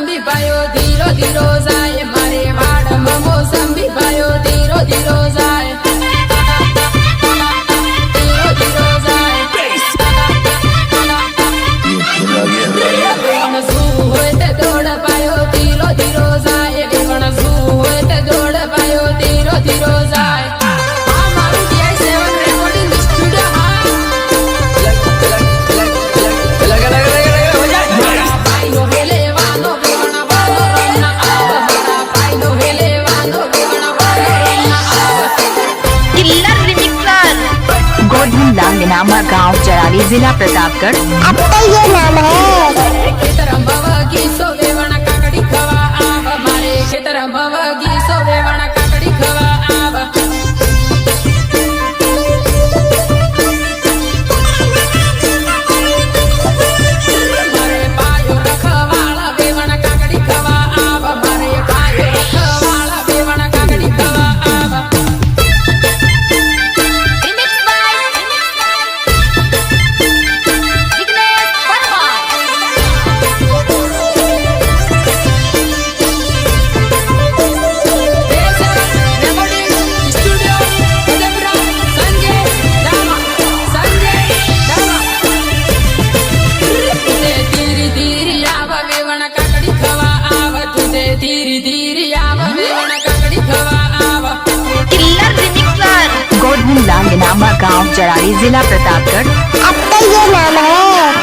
मोसंबी पायो धीरो धीरो जाए मारे वाडमा मोसंबी पायो धीरो धीरो जाए धीरो धीरो जाए वेवण सू होय ते दौड़ पायो धीरो धीरो जाए वेवण सू होय ते दौड़ पायो धीरो धीरो जाए नामा गांव चराली जिला प्रतापगढ़। अब तो ये नाम है नामा गांव चराली जिला प्रतापगढ़। अब तो ये नाम है